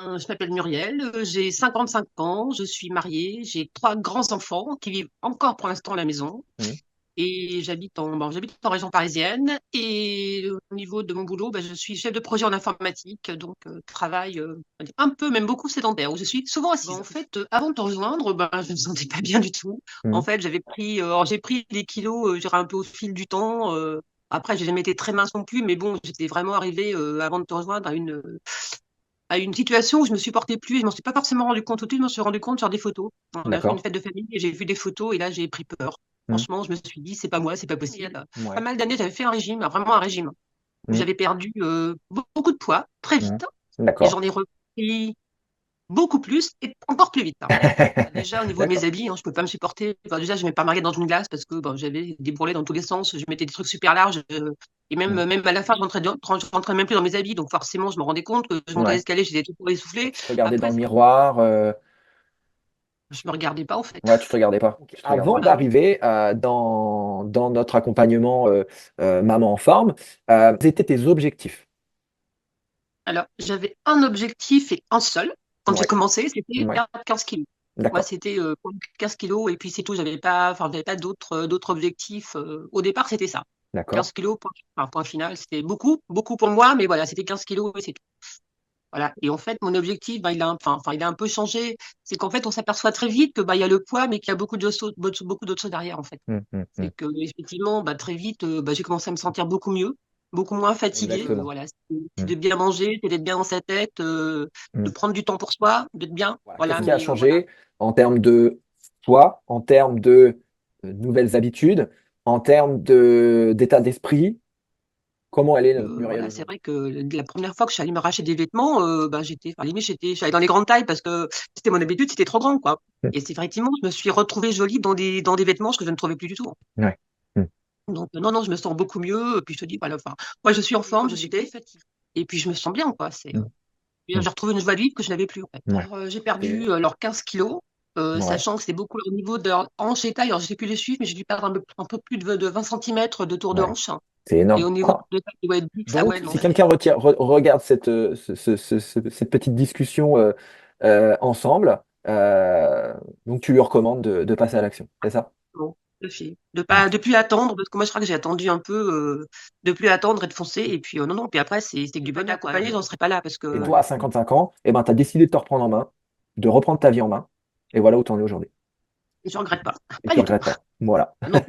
Je m'appelle Muriel, j'ai 55 ans, je suis mariée, j'ai trois grands-enfants qui vivent encore pour l'instant à la maison Mhm. et j'habite en région parisienne et au niveau de mon boulot, je suis chef de projet en informatique, donc travail on va dire un peu, même beaucoup sédentaire, où je suis souvent assise. En fait, avant de te rejoindre, je ne me sentais pas bien du tout. En Mhm. fait, alors, j'ai pris des kilos, je dirais un peu au fil du temps. Après, j'ai jamais été très mince non plus, mais bon, j'étais vraiment arrivée avant de te rejoindre à une situation où je me supportais plus et je m'en suis pas forcément rendu compte tout de suite, je m'en suis rendu compte sur des photos. On a fait une D'accord. fête de famille et j'ai vu des photos et là j'ai pris peur. Mhm. Franchement, je me suis dit, c'est pas moi, c'est pas possible. Pas Ouais. mal d'années, j'avais fait un régime, vraiment un régime, où Mhm. j'avais perdu beaucoup de poids très Mhm. vite et D'accord. j'en ai repris beaucoup plus et encore plus vite, hein. Déjà, au niveau de mes D'accord. habits, hein, je peux pas me supporter. Enfin, déjà, je ne m'ai pas mariée dans une glace parce que j'avais des bourrelets dans tous les sens. Je mettais des trucs super larges. Et Mhm. même à la fin, je rentrais même plus dans mes habits. Donc, forcément, je me rendais compte que je montais Ouais. l'escalier, j'étais tout essoufflée. Tu te regardais dans Après, le miroir. je me regardais pas, en fait. Ouais, tu te regardais pas. Ok. Je te Avant Voilà. d'arriver dans notre accompagnement Maman en forme, quels étaient tes objectifs? Alors, j'avais un objectif et un seul. Quand j'ai Ouais. commencé, c'était Ouais. perdre 15 kilos. Moi, D'accord. c'était 15 kilos et puis c'est tout. J'avais pas d'autres objectifs. Au départ, c'était ça. D'accord. 15 kilos, point final. C'était beaucoup, beaucoup pour moi, mais voilà, c'était 15 kilos et c'est tout. Voilà. Et en fait, mon objectif, il a un peu changé. C'est qu'en fait, on s'aperçoit très vite que, il y a le poids, mais qu'il y a beaucoup d'autres choses derrière, en fait. Mhm. Mhm. C'est Mhm. que, effectivement, très vite, j'ai commencé à me sentir beaucoup mieux, beaucoup moins fatiguée. Exactement. Voilà. C'est Mhm. de bien manger, c'est d'être bien dans sa tête, de Mhm. prendre du temps pour soi, d'être bien. Voilà. Voilà. Qu'est-ce qui a Mais voilà. changé en termes de toi, en termes de nouvelles habitudes, en termes d'état d'esprit? Comment elle est notre Muriel Voilà, c'est aujourd'hui? vrai que la première fois que je suis allée me racheter des vêtements, limite, je suis allée dans les grandes tailles parce que c'était mon habitude, c'était trop grand, quoi. Mhm. Et c'est effectivement, je me suis retrouvée jolie dans des vêtements que je ne trouvais plus du tout. Ouais. Mhm. Donc, non, non, je me sens beaucoup mieux. Puis je te dis, voilà, moi, je suis en forme, je suis fatiguée. Et puis, je me sens bien, quoi. Mhm. J'ai retrouvé une joie de vivre que je n'avais plus, en fait. Mhm. Ouais. Alors, j'ai perdu Et- 15 kilos, ouais. sachant que c'est beaucoup au niveau de leur hanche et taille. Alors, je ne sais plus les chiffres, mais j'ai dû perdre un peu plus de 20 centimètres de tour de Ouais. hanche, hein. C'est Et énorme. au niveau Ah. de taille, ouais, ça, Donc, ouais, non, si quelqu'un regarde cette petite discussion ensemble, donc tu lui recommandes de passer à l'action, c'est ça? bon, tout fait. Ok. De plus attendre, parce que moi, je crois que j'ai attendu un peu, de plus attendre et de foncer. Et puis, non, non, puis après, c'est que du bonheur, quoi. Accompagné, j'en serais pas là parce Et que toi, à 55 ans, eh ben, tu as décidé de te reprendre en main, de reprendre ta vie en main, et voilà où tu en es aujourd'hui. je regrette pas. Et Pas tu du tout. regrettes pas. Voilà. Non,